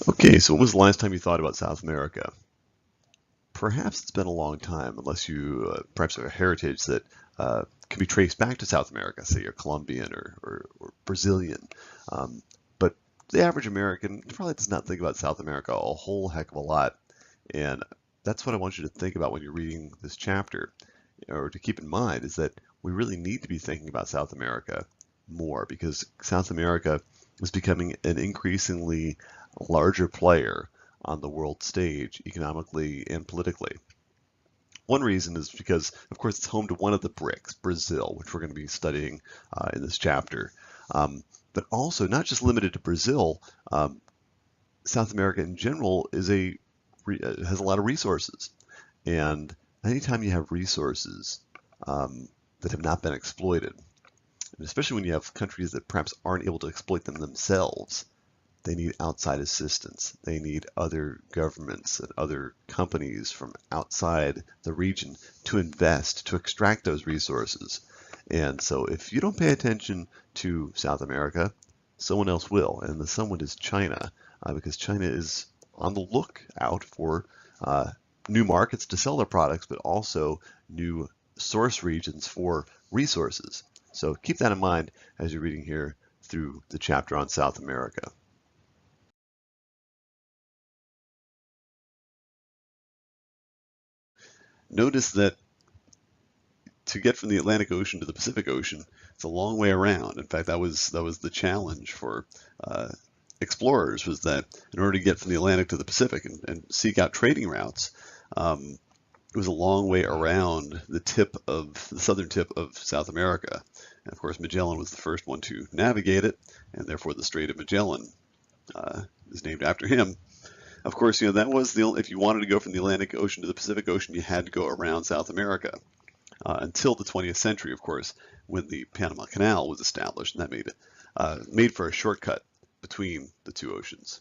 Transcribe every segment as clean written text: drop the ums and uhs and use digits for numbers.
Okay, so when was the last time you thought about South America? Perhaps it's been a long time, unless you perhaps have a heritage that can be traced back to South America, say you're Colombian or Brazilian. Um, but the average American probably does not think about South America a whole heck of a lot. And that's what I want you to think about when you're reading this chapter, or to keep in mind, is that we really need to be thinking about South America more because South America is becoming an increasingly larger player on the world stage, economically and politically. One reason is because, of course, it's home to one of the BRICS, Brazil, which we're going to be studying in this chapter. But also, not just limited to Brazil, South America in general has a lot of resources. And anytime you have resources that have not been exploited, and especially when you have countries that perhaps aren't able to exploit them themselves, they need outside assistance. They need other governments and other companies from outside the region to invest, to extract those resources. And so if you don't pay attention to South America, someone else will. And the someone is China, because China is on the lookout for new markets to sell their products, but also new source regions for resources. So keep that in mind as you're reading here through the chapter on South America. Notice that to get from the Atlantic Ocean to the Pacific Ocean, it's a long way around. In fact, that was the challenge for explorers, was that in order to get from the Atlantic to the Pacific and seek out trading routes, it was a long way around the southern tip of South America. And of course, Magellan was the first one to navigate it, and therefore the Strait of Magellan is named after him. Of course, that was the only, if you wanted to go from the Atlantic Ocean to the Pacific Ocean, you had to go around South America until the 20th century, of course, when the Panama Canal was established, and that made for a shortcut between the two oceans.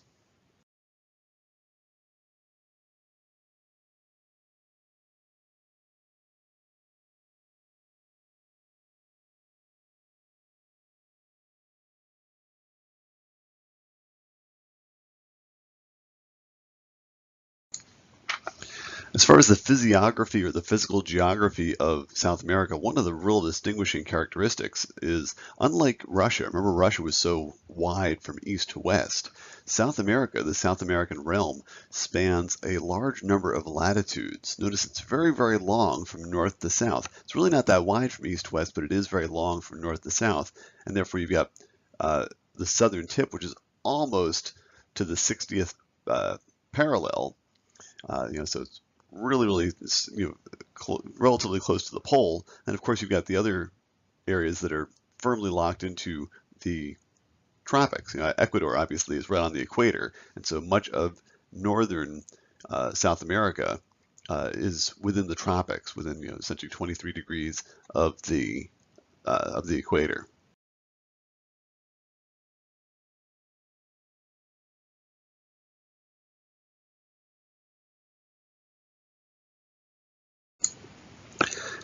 As far as the physiography or the physical geography of South America, one of the real distinguishing characteristics is, unlike Russia, remember Russia was so wide from east to west, South America, the South American realm, spans a large number of latitudes. Notice it's very, very long from north to south. It's really not that wide from east to west, but it is very long from north to south, and therefore you've got the southern tip, which is almost to the 60th parallel. So it's really, really, relatively close to the pole. And of course, you've got the other areas that are firmly locked into the tropics. Ecuador obviously is right on the equator, and so much of northern South America is within the tropics, within essentially 23 degrees of the equator.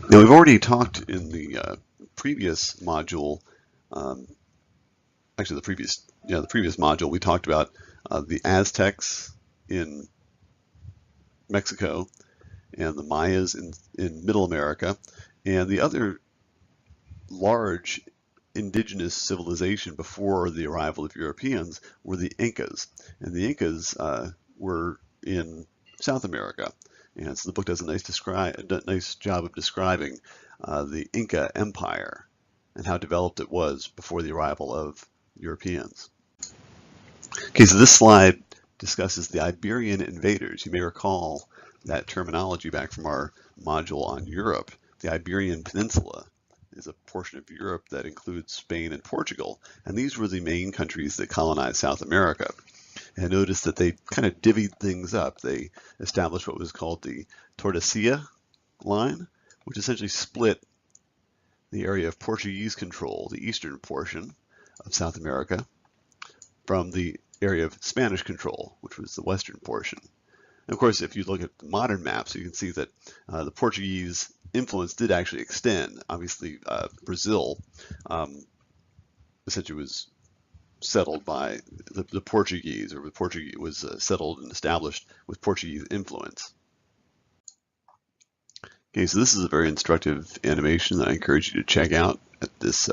Now, we've already talked in the previous module, um, actually the previous module, we talked about the Aztecs in Mexico and the Mayas in Middle America, and the other large indigenous civilization before the arrival of Europeans were the Incas. And the Incas were in South America. And so the book does a nice job of describing the Inca Empire and how developed it was before the arrival of Europeans. Okay, so this slide discusses the Iberian Invaders. You may recall that terminology back from our module on Europe. The Iberian Peninsula is a portion of Europe that includes Spain and Portugal, and these were the main countries that colonized South America. And notice that they kind of divvied things up. They established what was called the Tordesillas line, which essentially split the area of Portuguese control, the eastern portion of South America, from the area of Spanish control, which was the western portion. And of course, if you look at the modern maps, you can see that the Portuguese influence did actually extend. Obviously, Brazil essentially was settled by the Portuguese, or the Portuguese was settled and established with Portuguese influence. Okay, so this is a very instructive animation that I encourage you to check out at this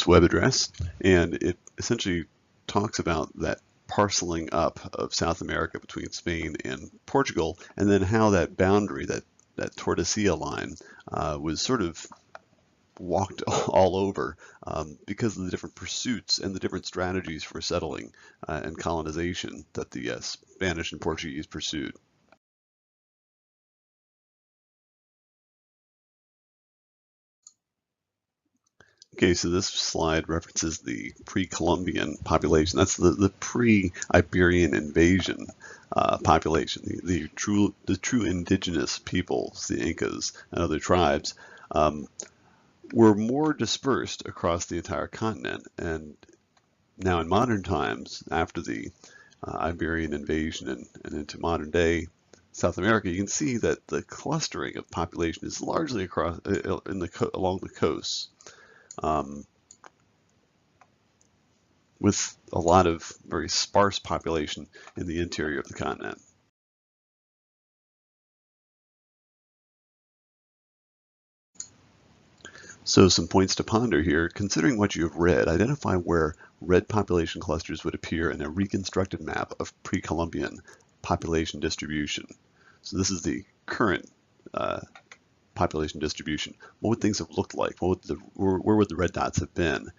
web address, and it essentially talks about that parceling up of South America between Spain and Portugal, and then how that boundary, that Tordesillas line, was sort of walked all over because of the different pursuits and the different strategies for settling and colonization that the Spanish and Portuguese pursued. Okay, so this slide references the pre-Columbian population. That's the pre-Iberian invasion population. The true indigenous peoples, the Incas and other tribes, were more dispersed across the entire continent. And now in modern times, after the Iberian invasion and into modern day South America, you can see that the clustering of population is largely across along the coasts. With a lot of very sparse population in the interior of the continent. So some points to ponder here. Considering what you have read, identify where red population clusters would appear in a reconstructed map of pre-Columbian population distribution. So this is the current population distribution. What would things have looked like? Where would the red dots have been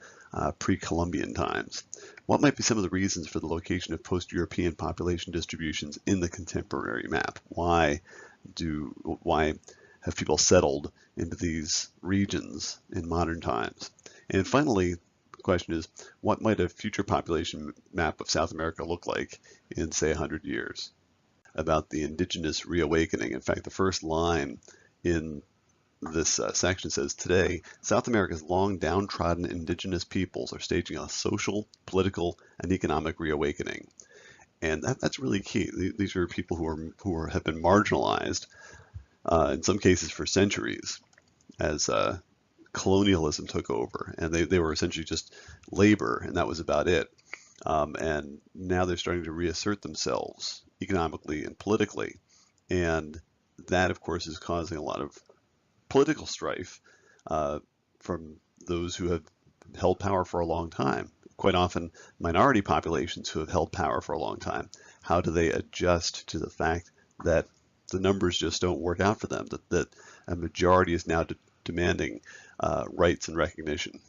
pre-Columbian times? What might be some of the reasons for the location of post-European population distributions in the contemporary map? Why have people settled into these regions in modern times? And finally, the question is, what might a future population map of South America look like in, say, 100 years? About the indigenous reawakening. In fact, the first line in this section says, today, South America's long downtrodden indigenous peoples are staging a social, political, and economic reawakening. And that's really key. These are people who have been marginalized, in some cases for centuries, as colonialism took over. And they were essentially just labor, and that was about it. And now they're starting to reassert themselves economically and politically. And that, of course, is causing a lot of political strife from those who have held power for a long time. Quite often, minority populations who have held power for a long time. How do they adjust to the fact that the numbers just don't work out for them, that a majority is now demanding rights and recognition?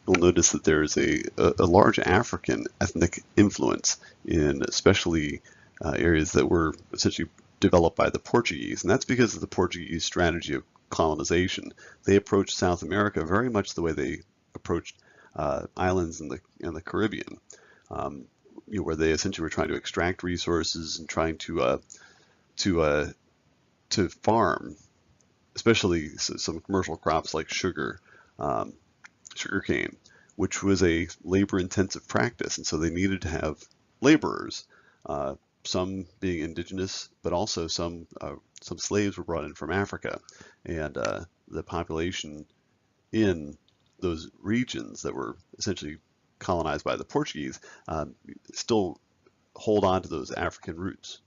You'll notice that there is a large African ethnic influence in especially areas that were essentially developed by the Portuguese, and that's because of the Portuguese strategy of colonization. They approached South America very much the way they approached islands in the Caribbean, where they essentially were trying to extract resources and trying to farm, especially some commercial crops like sugarcane, which was a labor-intensive practice, and so they needed to have laborers, some being indigenous, but also some slaves were brought in from Africa, and the population in those regions that were essentially colonized by the Portuguese still hold on to those African roots.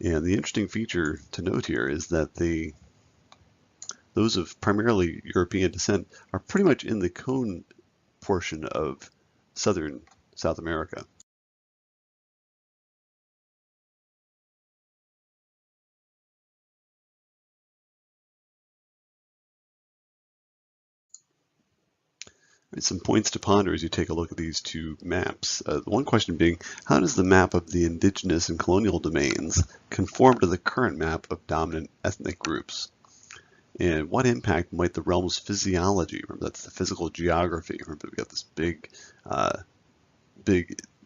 And the interesting feature to note here is that those of primarily European descent are pretty much in the cone portion of southern South America. Some points to ponder as you take a look at these two maps. One question being, how does the map of the indigenous and colonial domains conform to the current map of dominant ethnic groups? And what impact might the realm's physiology, remember that's the physical geography, remember we've got this big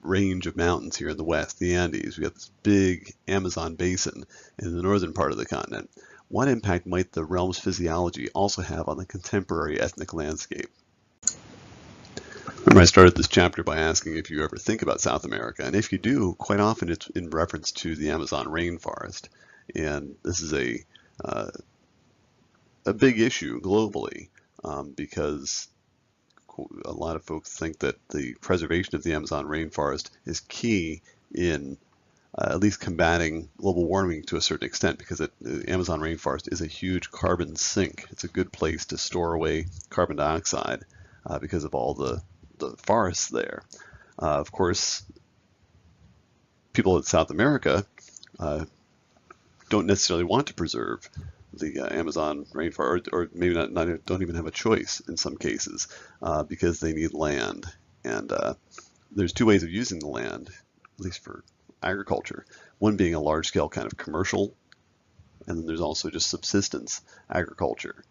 range of mountains here in the west, the Andes, we've got this big Amazon basin in the northern part of the continent. What impact might the realm's physiology also have on the contemporary ethnic landscape? Remember, I started this chapter by asking if you ever think about South America, and if you do, quite often it's in reference to the Amazon rainforest, and this is a big issue globally because a lot of folks think that the preservation of the Amazon rainforest is key in at least combating global warming to a certain extent, because the Amazon rainforest is a huge carbon sink. It's a good place to store away carbon dioxide because of all the forests there. Of course, people in South America don't necessarily want to preserve the Amazon rainforest, or maybe don't even have a choice in some cases because they need land. And there's two ways of using the land, at least for agriculture. One being a large-scale kind of commercial, and then there's also just subsistence agriculture.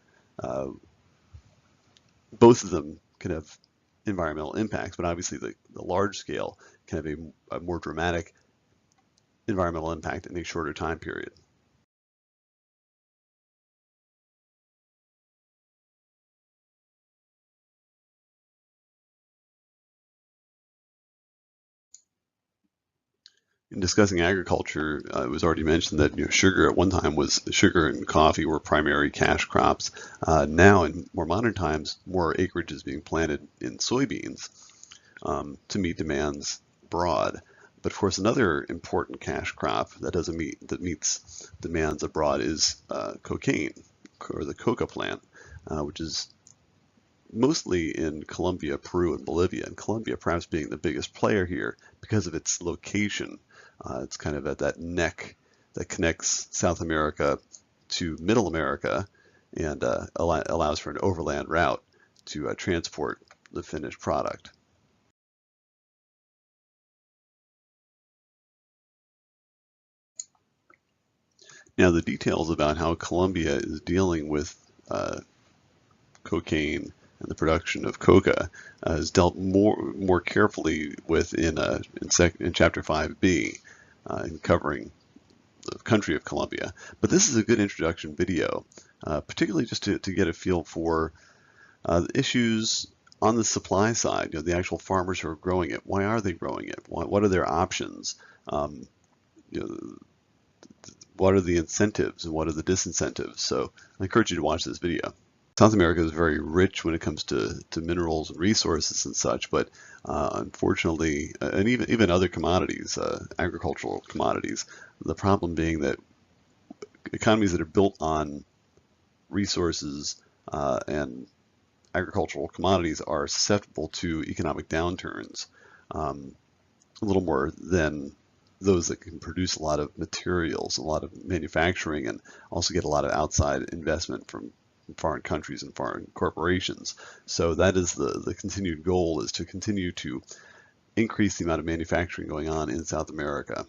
Both of them can have environmental impacts, but obviously the large scale can have a more dramatic environmental impact in a shorter time period. In discussing agriculture, it was already mentioned that sugar at one time sugar and coffee were primary cash crops. Now, in more modern times, more acreage is being planted in soybeans to meet demands abroad. But of course, another important cash crop that meets demands abroad is cocaine, or the coca plant, which is mostly in Colombia, Peru, and Bolivia. And Colombia perhaps being the biggest player here because of its location. It's kind of at that neck that connects South America to Middle America and allows for an overland route to transport the finished product. Now, the details about how Colombia is dealing with cocaine and the production of coca is dealt more carefully with in Chapter 5b, in covering the country of Colombia. But this is a good introduction video, particularly just to get a feel for the issues on the supply side. The actual farmers who are growing it. Why are they growing it? What are their options? What are the incentives and what are the disincentives? So I encourage you to watch this video. South America is very rich when it comes to minerals and resources and such, but unfortunately, and even other commodities, agricultural commodities, the problem being that economies that are built on resources and agricultural commodities are susceptible to economic downturns a little more than those that can produce a lot of materials, a lot of manufacturing, and also get a lot of outside investment from foreign countries and foreign corporations. So that is the continued goal, is to continue to increase the amount of manufacturing going on in South America.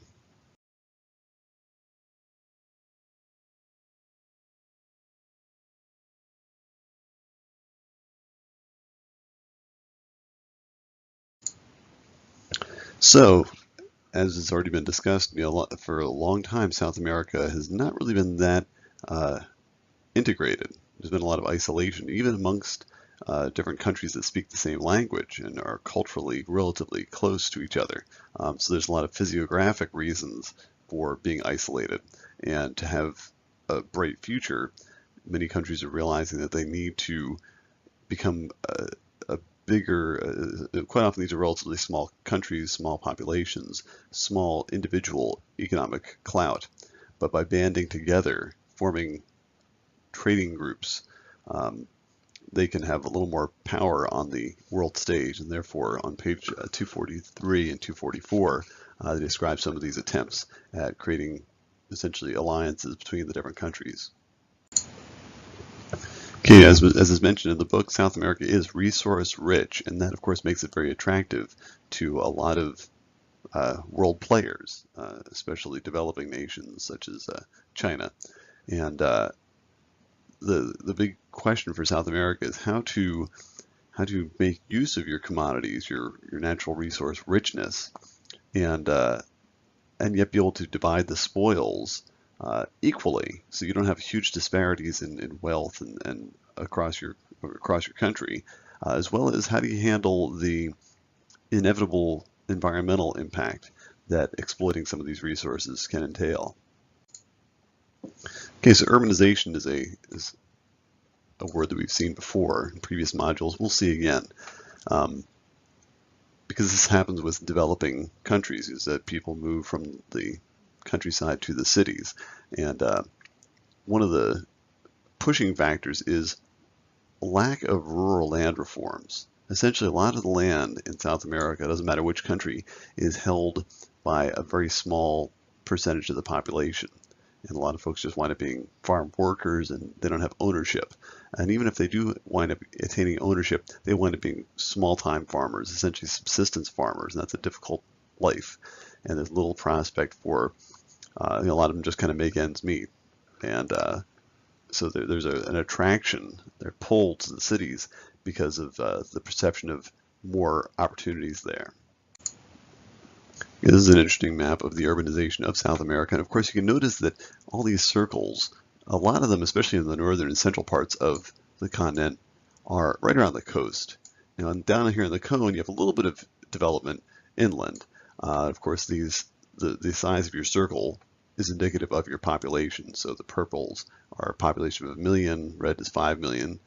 So, as has already been discussed, for a long time, South America has not really been that integrated. There's been a lot of isolation, even amongst different countries that speak the same language and are culturally relatively close to each other. So there's a lot of physiographic reasons for being isolated. And to have a bright future, many countries are realizing that they need to become a bigger, quite often these are relatively small countries, small populations, small individual economic clout. But by banding together, forming trading groups, they can have a little more power on the world stage, and therefore on page 243 and 244 they describe some of these attempts at creating essentially alliances between the different countries. Okay, as is mentioned in the book, South America is resource rich, and that of course makes it very attractive to a lot of world players, especially developing nations such as China. And the big question for South America is how to make use of your commodities, your natural resource richness, and yet be able to divide the spoils equally, so you don't have huge disparities in wealth and across your country, as well as how do you handle the inevitable environmental impact that exploiting some of these resources can entail. Okay, so urbanization is a word that we've seen before in previous modules. We'll see again. Because this happens with developing countries, is that people move from the countryside to the cities. And one of the pushing factors is lack of rural land reforms. Essentially, a lot of the land in South America, doesn't matter which country, is held by a very small percentage of the population. And a lot of folks just wind up being farm workers and they don't have ownership. And even if they do wind up attaining ownership, they wind up being small-time farmers, essentially subsistence farmers, and that's a difficult life. And there's little prospect for, a lot of them just kind of make ends meet. And so there's an attraction, they're pulled to the cities because of the perception of more opportunities there. This is an interesting map of the urbanization of South America. And of course, you can notice that all these circles, a lot of them, especially in the northern and central parts of the continent, are right around the coast. Now, down here in the cone, you have a little bit of development inland. Of course, the size of your circle is indicative of your population. So the purples are a population of 1 million, red is 5 million,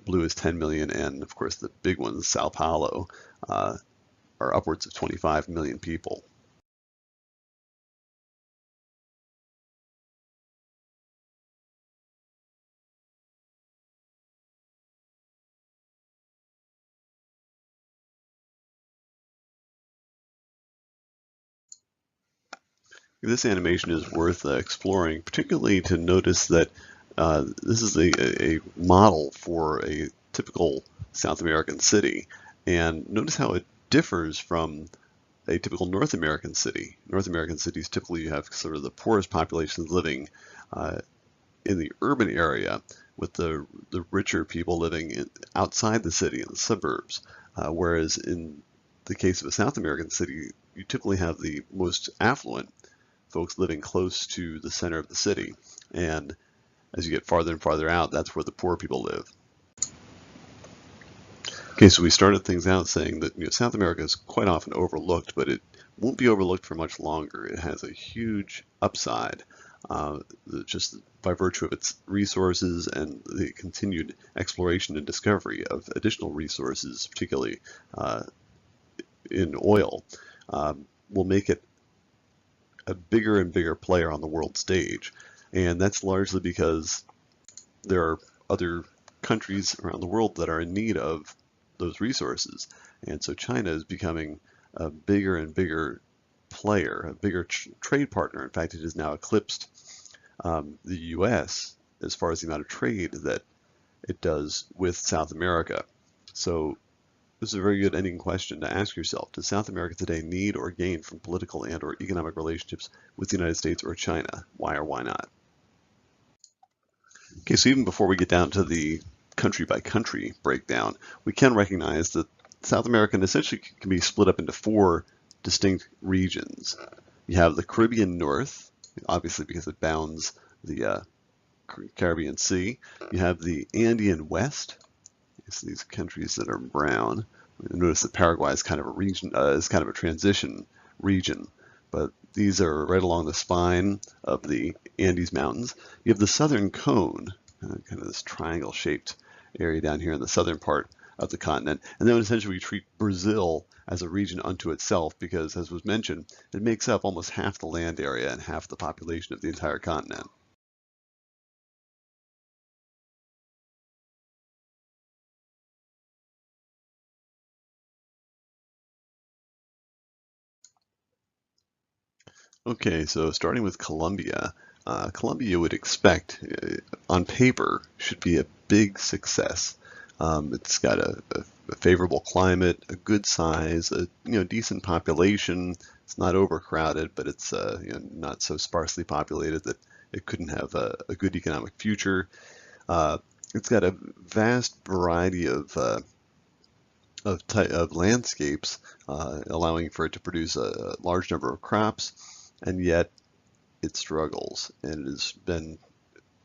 blue is 10 million, and of course the big ones, Sao Paulo, are upwards of 25 million people. This animation is worth exploring, particularly to notice that this is a model for a typical South American city. And notice how it differs from a typical North American city. North American cities typically you have sort of the poorest populations living in the urban area, with the richer people living outside the city in the suburbs. Whereas in the case of a South American city, you typically have the most affluent folks living close to the center of the city. And as you get farther and farther out, that's where the poor people live. Okay, so we started things out saying that South America is quite often overlooked, but it won't be overlooked for much longer. It has a huge upside, just by virtue of its resources and the continued exploration and discovery of additional resources, particularly in oil, will make it a bigger and bigger player on the world stage. And that's largely because there are other countries around the world that are in need of those resources. And so China is becoming a bigger and bigger player, a bigger trade partner. In fact, it has now eclipsed the US as far as the amount of trade that it does with South America. So this is a very good ending question to ask yourself. Does South America today need or gain from political and or economic relationships with the United States or China? Why or why not? Okay, so even before we get down to the country by country breakdown, we can recognize that South America essentially can be split up into 4 distinct regions. You have the Caribbean North, obviously because it bounds the Caribbean Sea. You have the Andean West. It's these countries that are brown. Notice that Paraguay is kind of a region, is kind of a transition region, but these are right along the spine of the Andes Mountains. You have the southern cone, kind of this triangle-shaped area down here in the southern part of the continent. And then essentially we treat Brazil as a region unto itself because, as was mentioned, it makes up almost half the land area and half the population of the entire continent. Okay, so starting with Colombia, Colombia you would expect, on paper, should be a big success. It's got a favorable climate, a good size, a decent population. It's not overcrowded, but it's not so sparsely populated that it couldn't have a good economic future. It's got a vast variety of landscapes, allowing for it to produce a large number of crops, and yet it struggles, and it has been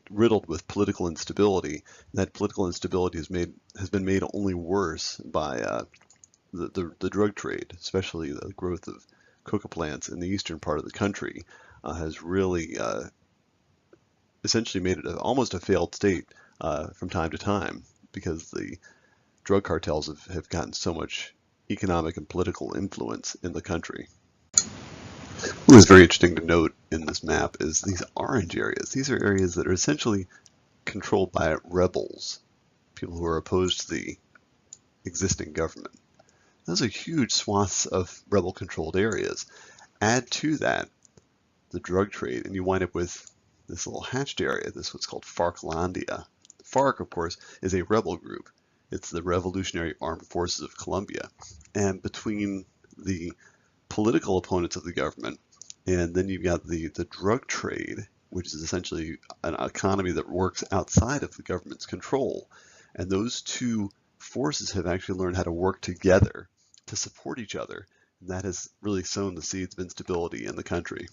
riddled with political instability. That political instability has been made only worse by the drug trade, especially the growth of coca plants in the eastern part of the country, has really essentially made it almost a failed state from time to time, because the drug cartels have gotten so much economic and political influence in the country. What is very interesting to note in this map is these orange areas. These are areas that are essentially controlled by rebels, people who are opposed to the existing government. Those are huge swaths of rebel-controlled areas. Add to that the drug trade, and you wind up with this little hatched area, this what's called Farclandia. FARC, of course, is a rebel group. It's the Revolutionary Armed Forces of Colombia. And between the political opponents of the government, and then you've got the drug trade, which is essentially an economy that works outside of the government's control. And those two forces have actually learned how to work together to support each other. And that has really sown the seeds of instability in the country.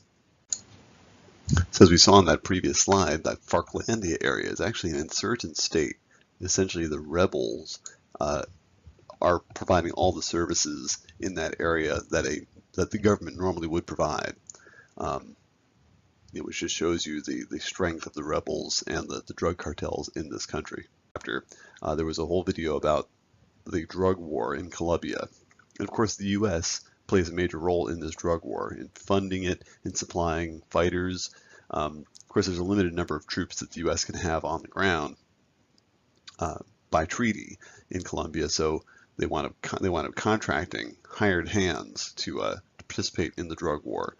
So as we saw in that previous slide, that Farclandia area is actually an insurgent state. Essentially, the rebels are providing all the services in that area that the government normally would provide. Which just shows you the strength of the rebels and the drug cartels in this country. After there was a whole video about the drug war in Colombia. And of course, the U.S. plays a major role in this drug war, in funding it, in supplying fighters. Of course, there's a limited number of troops that the U.S. can have on the ground by treaty in Colombia, so they wound up contracting hired hands to participate in the drug war.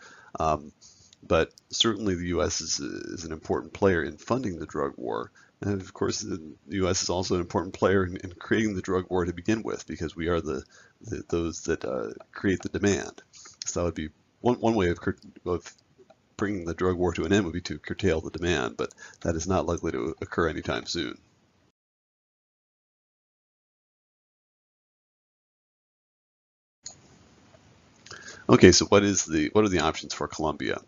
But certainly the U.S. is an important player in funding the drug war. And of course, the U.S. is also an important player in creating the drug war to begin with, because we are those that create the demand. So that would be one way of bringing the drug war to an end, would be to curtail the demand, but that is not likely to occur anytime soon. Okay, so what are the options for Colombia?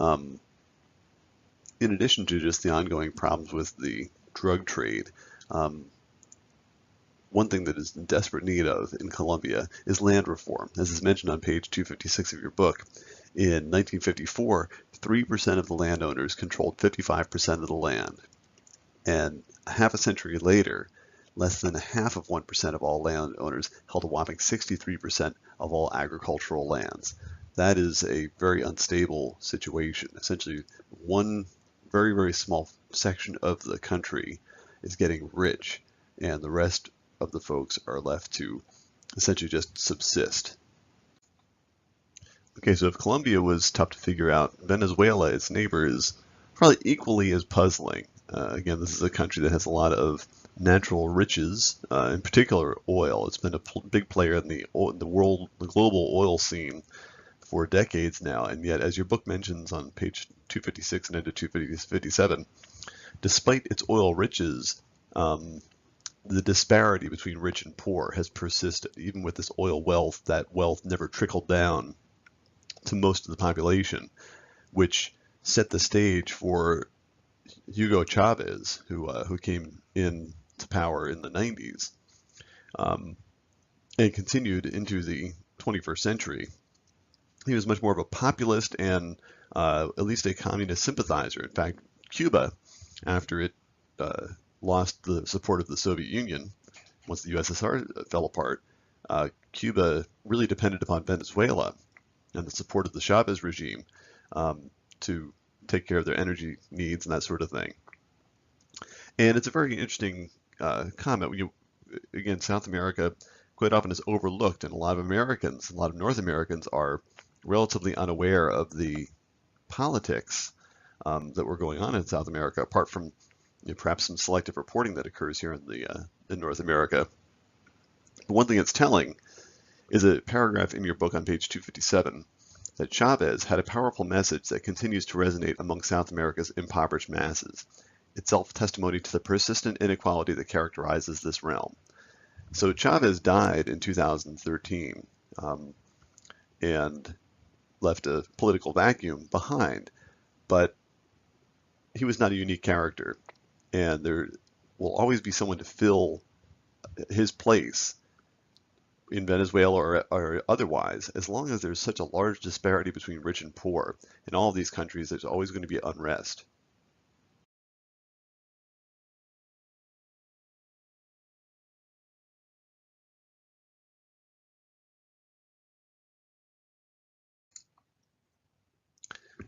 In addition to just the ongoing problems with the drug trade, one thing that is in desperate need of in Colombia is land reform. As is mentioned on page 256 of your book, in 1954, 3% of the landowners controlled 55% of the land. And half a century later, less than half of 1% of all landowners held a whopping 63% of all agricultural lands. That is a very unstable situation. Essentially, one very, very small section of the country is getting rich, and the rest of the folks are left to essentially just subsist. Okay, so if Colombia was tough to figure out, Venezuela, its neighbor, is probably equally as puzzling. Again, this is a country that has a lot of natural riches, in particular oil. It's been a big player in the global oil scene for decades now, and yet, as your book mentions on page 256 and into 257, despite its oil riches, the disparity between rich and poor has persisted. Even with this oil wealth, that wealth never trickled down to most of the population, which set the stage for Hugo Chavez, who came in to power in the 90s, and continued into the 21st century. He was much more of a populist and at least a communist sympathizer. In fact, Cuba, after it lost the support of the Soviet Union, once the USSR fell apart, Cuba really depended upon Venezuela and the support of the Chavez regime to take care of their energy needs and that sort of thing. And it's a very interesting comment. Again, South America quite often is overlooked, and a lot of Americans, a lot of North Americans, are relatively unaware of the politics that were going on in South America, apart from perhaps some selective reporting that occurs here in North America. But one thing that's telling is a paragraph in your book on page 257 that Chavez had a powerful message that continues to resonate among South America's impoverished masses, itself testimony to the persistent inequality that characterizes this realm. So Chavez died in 2013 and left a political vacuum behind, but he was not a unique character, and there will always be someone to fill his place in Venezuela or otherwise, as long as there's such a large disparity between rich and poor. In all of these countries, there's always going to be unrest.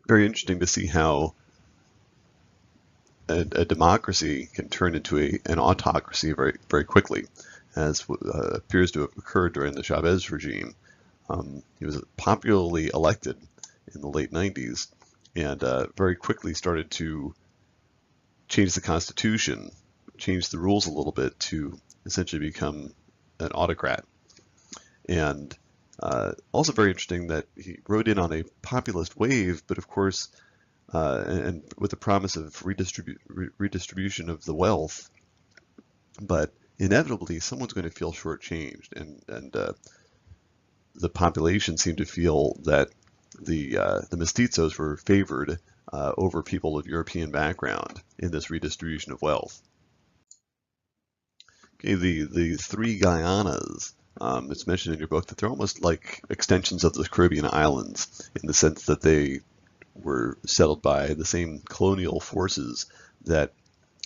Very interesting to see how a democracy can turn into an autocracy very, very quickly, as appears to have occurred during the Chavez regime. He was popularly elected in the late 90s and very quickly started to change the constitution, change the rules a little bit to essentially become an autocrat. And also very interesting that he rode in on a populist wave, but of course, and with the promise of redistribution of the wealth, but inevitably someone's going to feel shortchanged, and the population seemed to feel that the mestizos were favored over people of European background in this redistribution of wealth. Okay, the three Guianas. It's mentioned in your book that they're almost like extensions of the Caribbean islands in the sense that they were settled by the same colonial forces that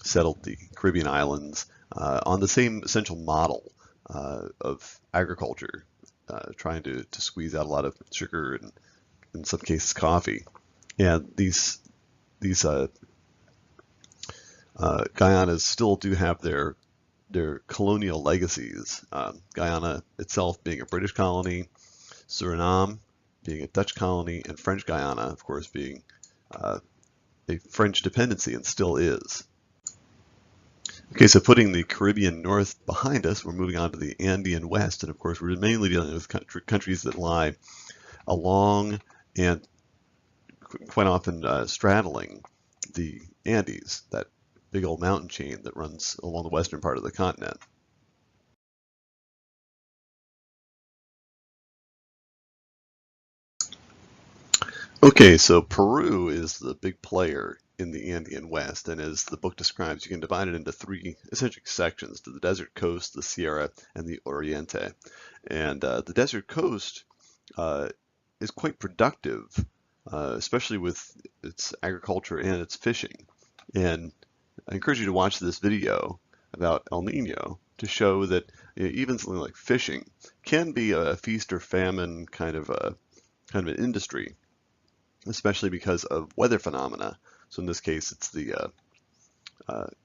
settled the Caribbean islands on the same essential model of agriculture, trying to squeeze out a lot of sugar and, in some cases, coffee. And these Guianas still do have their colonial legacies. Guyana itself being a British colony, Suriname being a Dutch colony, and French Guiana, of course, being a French dependency and still is. Okay, so putting the Caribbean North behind us, we're moving on to the Andean West, and of course we're mainly dealing with countries that lie along and quite often straddling the Andes, that big old mountain chain that runs along the western part of the continent. Okay, so Peru is the big player in the Andean West, and as the book describes, you can divide it into three essential sections: to the desert coast, the Sierra, and the Oriente. And the desert coast is quite productive, especially with its agriculture and its fishing. And I encourage you to watch this video about El Nino to show that even something like fishing can be a feast or famine kind of an industry, especially because of weather phenomena. So in this case, it's the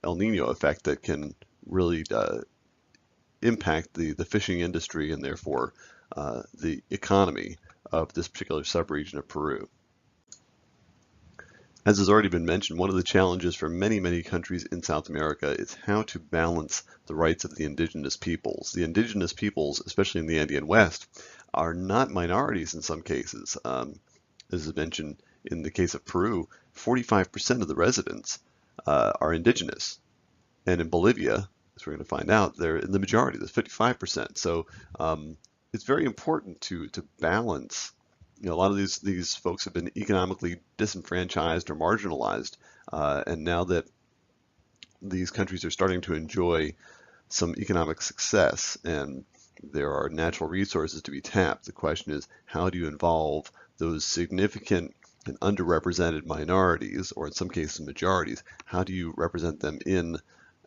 El Nino effect that can really impact the fishing industry and therefore the economy of this particular subregion of Peru. As has already been mentioned, one of the challenges for many, many countries in South America is how to balance the rights of the indigenous peoples. The indigenous peoples, especially in the Andean West, are not minorities in some cases. As is mentioned in the case of Peru, 45% of the residents are indigenous. And in Bolivia, as we're going to find out, they're in the majority, there's 55%. So it's very important to balance. You know, a lot of these folks have been economically disenfranchised or marginalized, and now that these countries are starting to enjoy some economic success and there are natural resources to be tapped, the question is, how do you involve those significant and underrepresented minorities, or in some cases majorities? How do you represent them in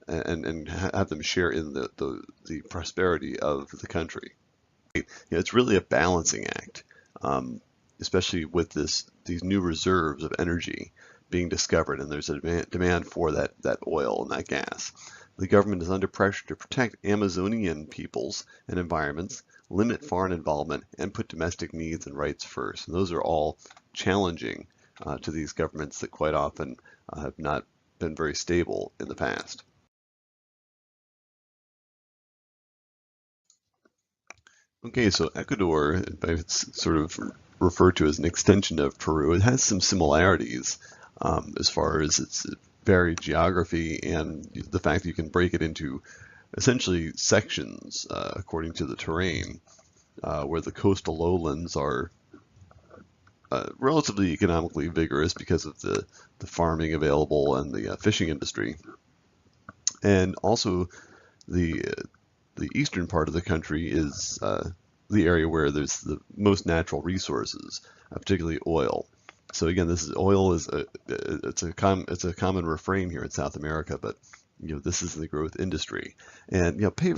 and have them share in the prosperity of the country? You know, it's really a balancing act. Especially with these new reserves of energy being discovered, and there's a demand for that oil and that gas. The government is under pressure to protect Amazonian peoples and environments, limit foreign involvement, and put domestic needs and rights first. And those are all challenging to these governments that quite often have not been very stable in the past. Okay, so Ecuador, it's sort of referred to as an extension of Peru. It has some similarities as far as its varied geography and the fact that you can break it into essentially sections according to the terrain, where the coastal lowlands are relatively economically vigorous because of the farming available and the fishing industry. And also the eastern part of the country is the area where there's the most natural resources, particularly oil. So again, oil is it's a common refrain here in South America, but this is the growth industry, and pay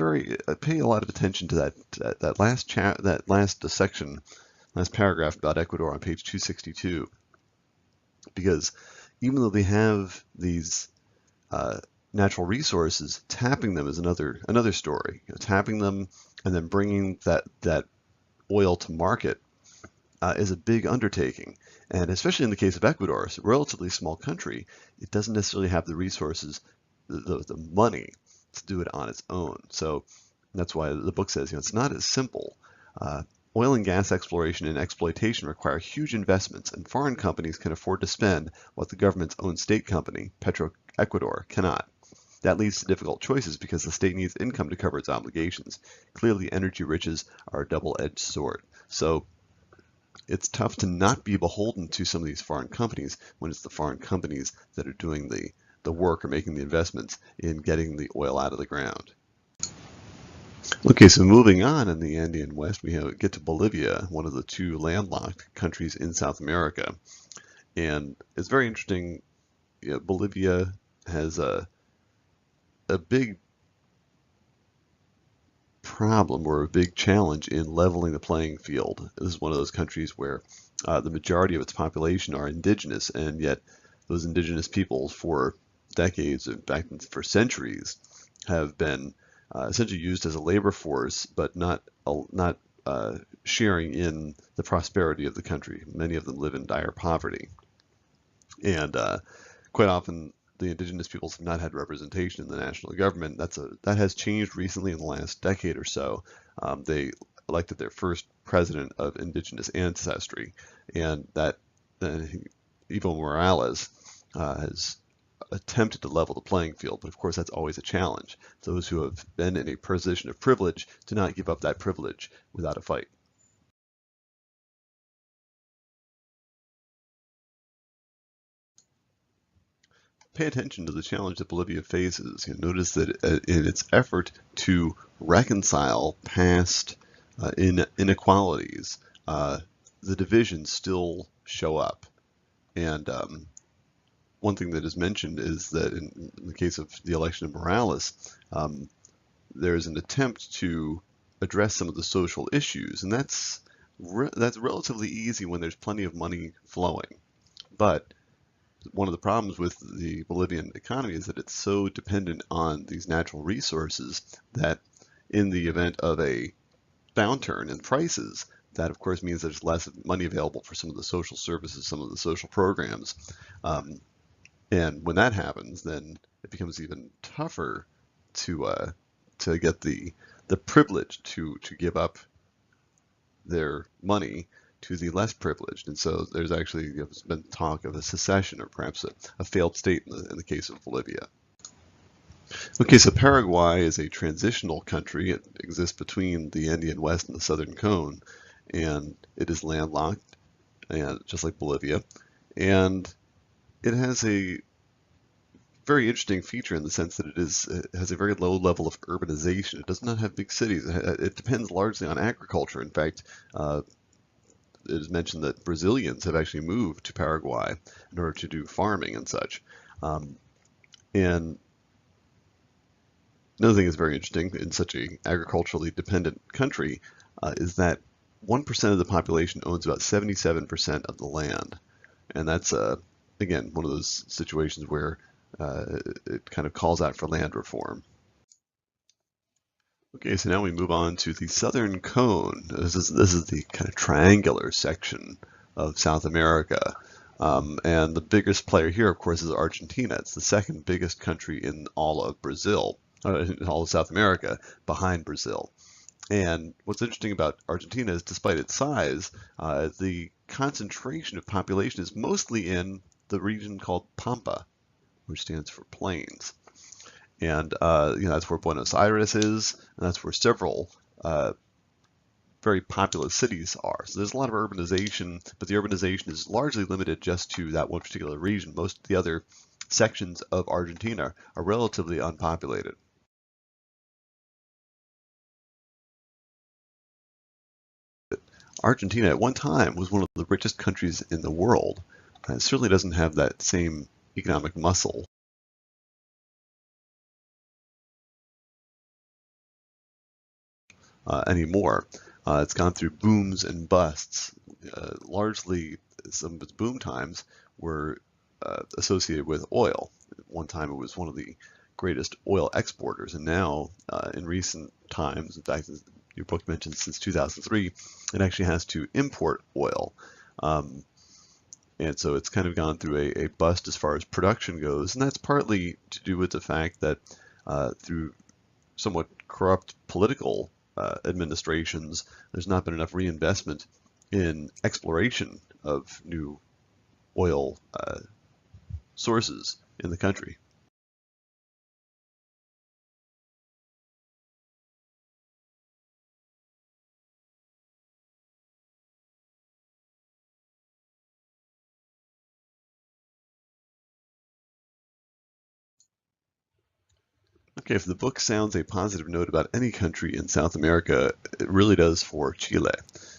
a lot of attention to that last section, last paragraph about Ecuador on page 262, because even though they have these natural resources, tapping them is another story. Tapping them and then bringing that oil to market is a big undertaking. And especially in the case of Ecuador, it's a relatively small country, it doesn't necessarily have the resources, the money to do it on its own. So that's why the book says it's not as simple. Oil and gas exploration and exploitation require huge investments, and foreign companies can afford to spend what the government's own state company, Ecuador, cannot. That leads to difficult choices because the state needs income to cover its obligations. Clearly, energy riches are a double-edged sword. So it's tough to not be beholden to some of these foreign companies when it's the foreign companies that are doing the work or making the investments in getting the oil out of the ground. Okay, so moving on in the Andean West, we get to Bolivia, one of the two landlocked countries in South America. And it's very interesting. Bolivia has a big problem or a big challenge in leveling the playing field. This is one of those countries where the majority of its population are indigenous, and yet those indigenous peoples for decades, in fact for centuries, have been essentially used as a labor force, but not sharing in the prosperity of the country. Many of them live in dire poverty, and quite often the indigenous peoples have not had representation in the national government. That has changed recently in the last decade or so. They elected their first president of indigenous ancestry, and that Evo Morales has attempted to level the playing field, but of course that's always a challenge. Those who have been in a position of privilege do not give up that privilege without a fight. Pay attention to the challenge that Bolivia faces. Notice that in its effort to reconcile past inequalities, the divisions still show up. And one thing that is mentioned is that in the case of the election of Morales, there is an attempt to address some of the social issues, and that's relatively easy when there's plenty of money flowing. But one of the problems with the Bolivian economy is that it's so dependent on these natural resources that in the event of a downturn in prices, that of course means there's less money available for some of the social services, some of the social programs. And when that happens, then it becomes even tougher to get the privileged to give up their money to the less privileged. And so there's actually been talk of a secession or perhaps a failed state in the case of Bolivia. Okay, so Paraguay is a transitional country. It exists between the Andean West and the Southern Cone, and it is landlocked, and just like Bolivia. And it has a very interesting feature in the sense that it has a very low level of urbanization. It does not have big cities. It depends largely on agriculture. In fact, it is mentioned that Brazilians have actually moved to Paraguay in order to do farming and such. And another thing that's very interesting in such a agriculturally dependent country is that 1% of the population owns about 77% of the land. And that's, again, one of those situations where it kind of calls out for land reform. Okay, so now we move on to the Southern Cone. This is the kind of triangular section of South America. And the biggest player here, of course, is Argentina. It's the second biggest country in all of Brazil, in all of South America, behind Brazil. And what's interesting about Argentina is, despite its size, the concentration of population is mostly in the region called Pampa, which stands for plains. And that's where Buenos Aires is, and that's where several very populous cities are. So there's a lot of urbanization, but the urbanization is largely limited just to that one particular region. Most of the other sections of Argentina are relatively unpopulated. Argentina at one time was one of the richest countries in the world. It certainly doesn't have that same economic muscle anymore. It's gone through booms and busts. Largely, some of its boom times were associated with oil. At one time, it was one of the greatest oil exporters, and now, in recent times, in fact, your book mentions since 2003, it actually has to import oil. And so it's kind of gone through a bust as far as production goes, and that's partly to do with the fact that through somewhat corrupt political administrations, there's not been enough reinvestment in exploration of new oil sources in the country. Okay, if the book sounds a positive note about any country in South America, it really does for Chile.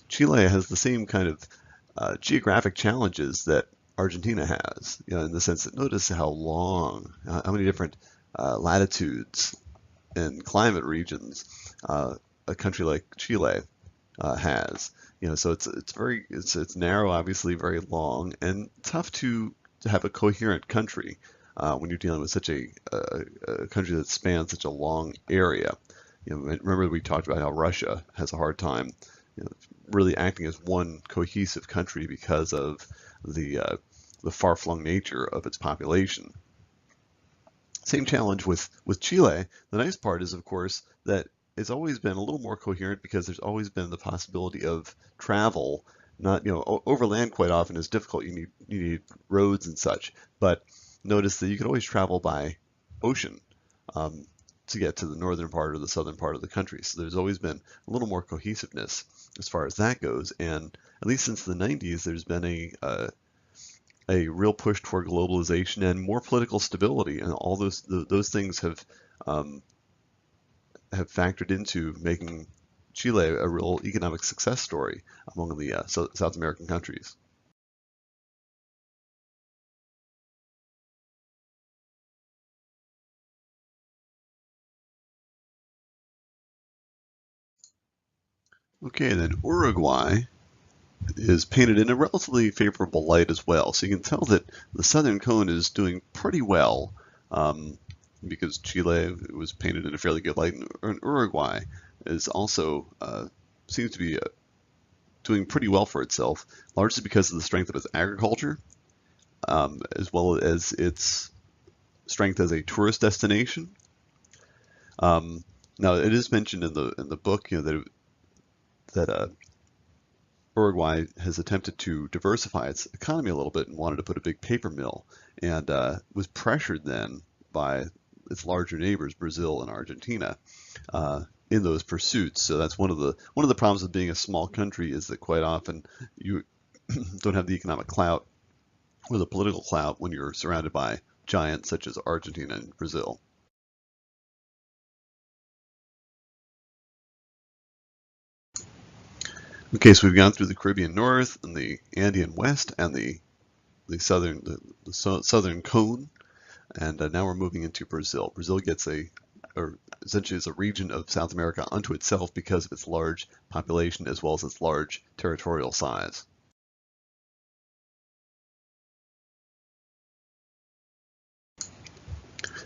Chile has the same kind of geographic challenges that Argentina has, in the sense that notice how long, how many different latitudes and climate regions a country like Chile has. So it's narrow, obviously very long, and tough to have a coherent country when you're dealing with such a country that spans such a long area. Remember we talked about how Russia has a hard time, really acting as one cohesive country because of the far-flung nature of its population. Same challenge with Chile. The nice part is, of course, that it's always been a little more coherent because there's always been the possibility of travel. Not, overland quite often is difficult. You need roads and such. But notice that you can always travel by ocean to get to the northern part or the southern part of the country. So there's always been a little more cohesiveness as far as that goes. And at least since the 90s, there's been a real push toward globalization and more political stability, and all those things have factored into making Chile a real economic success story among the South American countries. Okay, then Uruguay is painted in a relatively favorable light as well. So you can tell that the southern cone is doing pretty well because Chile was painted in a fairly good light, and Uruguay is also seems to be doing pretty well for itself, largely because of the strength of its agriculture, as well as its strength as a tourist destination. Now, it is mentioned in the book, that Uruguay has attempted to diversify its economy a little bit and wanted to put a big paper mill, and was pressured then by its larger neighbors, Brazil and Argentina, in those pursuits. So that's one of the problems of being a small country, is that quite often you don't have the economic clout or the political clout when you're surrounded by giants such as Argentina and Brazil. Okay, so we've gone through the Caribbean North and the Andean West and the southern cone, and now we're moving into Brazil. Brazil gets essentially is a region of South America unto itself because of its large population as well as its large territorial size.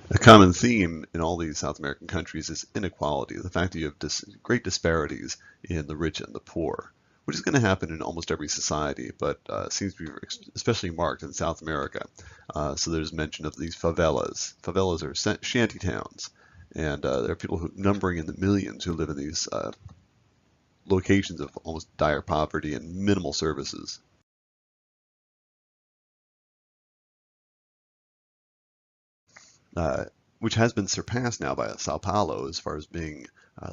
A common theme in all these South American countries is inequality, the fact that you have great disparities in the rich and the poor, which is going to happen in almost every society, but seems to be especially marked in South America. So there's mention of these favelas. Favelas are shanty towns, and there are people numbering in the millions who live in these locations of almost dire poverty and minimal services. which has been surpassed now by Sao Paulo as far as being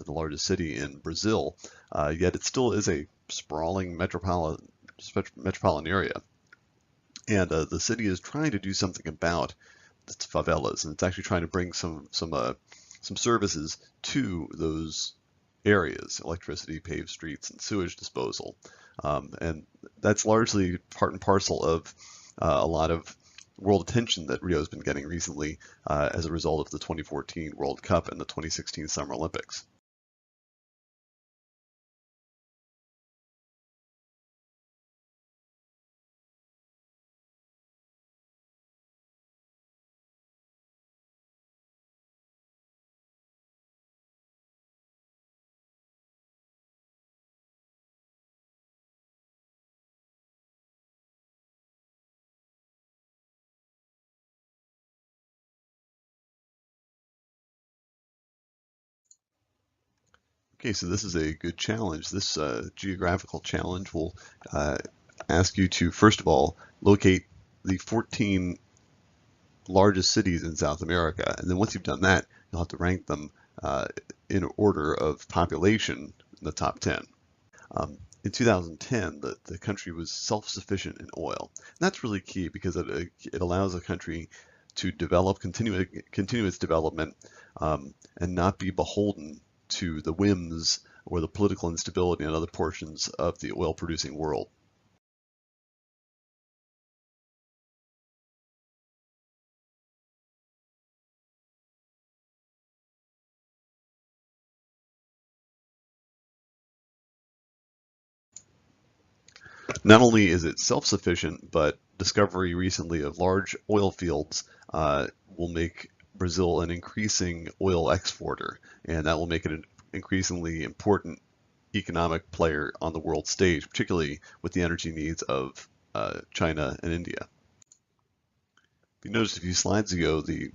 the largest city in Brazil, yet it still is a sprawling metropolitan area. And the city is trying to do something about its favelas, and it's actually trying to bring some services to those areas: electricity, paved streets, and sewage disposal. And that's largely part and parcel of a lot of world attention that Rio's been getting recently as a result of the 2014 World Cup and the 2016 Summer Olympics. Okay, so this is a good challenge. This geographical challenge will ask you to, first of all, locate the 14 largest cities in South America. And then once you've done that, you'll have to rank them in order of population in the top 10. In 2010, the country was self-sufficient in oil. And that's really key because it allows a country to develop, continue its development, and not be beholden to the whims or the political instability in other portions of the oil-producing world. Not only is it self-sufficient, but discovery recently of large oil fields will make Brazil an increasing oil exporter, and that will make it an increasingly important economic player on the world stage, particularly with the energy needs of China and India. If you noticed a few slides ago, the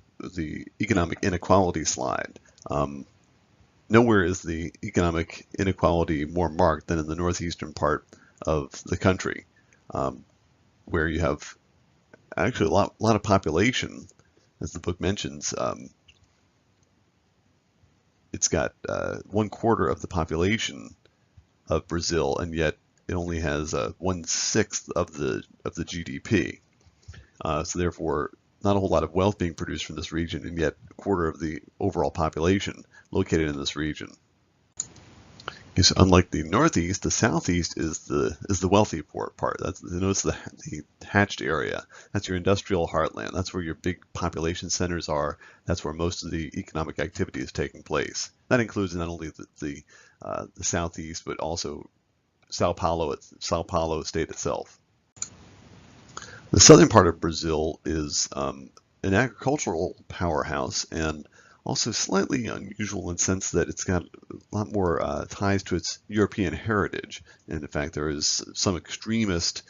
economic inequality slide. Nowhere is the economic inequality more marked than in the northeastern part of the country, where you have actually a lot of population, as the book mentions. It's got 1/4 of the population of Brazil, and yet it only has 1/6 of the GDP. So therefore, not a whole lot of wealth being produced from this region, and yet 1/4 of the overall population located in this region. So unlike the Northeast, the Southeast is the wealthy part. Notice the hatched area. That's your industrial heartland. That's where your big population centers are. That's where most of the economic activity is taking place. That includes not only the Southeast, but also Sao Paulo state itself. The southern part of Brazil is an agricultural powerhouse, and also slightly unusual in the sense that it's got a lot more ties to its European heritage. And in fact, there is some extremist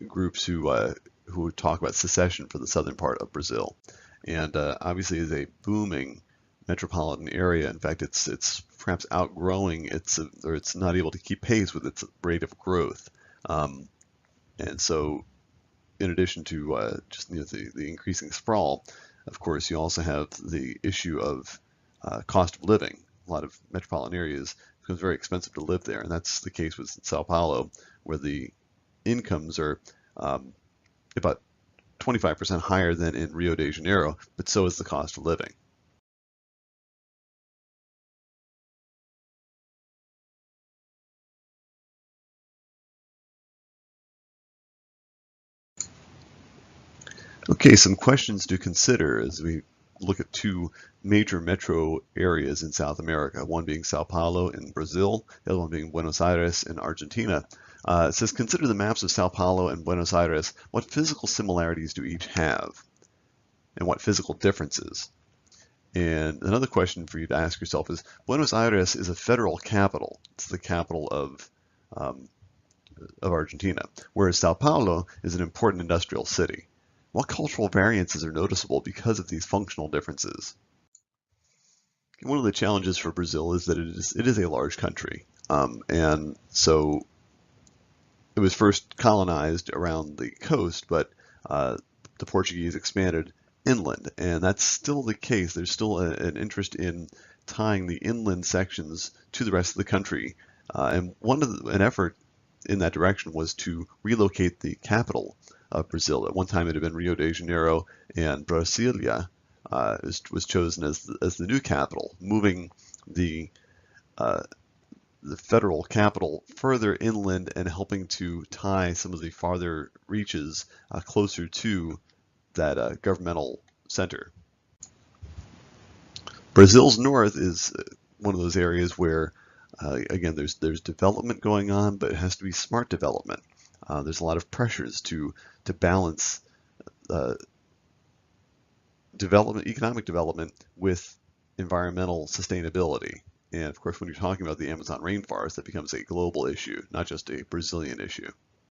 groups who talk about secession for the southern part of Brazil. And obviously is a booming metropolitan area. In fact, it's perhaps outgrowing or it's not able to keep pace with its rate of growth. And so in addition to just the increasing sprawl, of course, you also have the issue of cost of living. A lot of metropolitan areas becomes very expensive to live there, and that's the case with Sao Paulo, where the incomes are about 25% higher than in Rio de Janeiro, but so is the cost of living. Okay, some questions to consider as we look at two major metro areas in South America, one being Sao Paulo in Brazil, the other one being Buenos Aires in Argentina. It says, consider the maps of Sao Paulo and Buenos Aires. What physical similarities do each have? And what physical differences? And another question for you to ask yourself is, Buenos Aires is a federal capital. It's the capital of Argentina, whereas Sao Paulo is an important industrial city. What cultural variances are noticeable because of these functional differences? One of the challenges for Brazil is that it is a large country, and so it was first colonized around the coast, but the Portuguese expanded inland, and that's still the case. There's still an interest in tying the inland sections to the rest of the country, and an effort in that direction was to relocate the capital of Brazil. At one time, it had been Rio de Janeiro, and Brasilia was chosen as the new capital, moving the federal capital further inland and helping to tie some of the farther reaches closer to that governmental center. Brazil's north is one of those areas where, again, there's development going on, but it has to be smart development. There's a lot of pressures to balance economic development with environmental sustainability. And of course, when you're talking about the Amazon rainforest, that becomes a global issue, not just a Brazilian issue.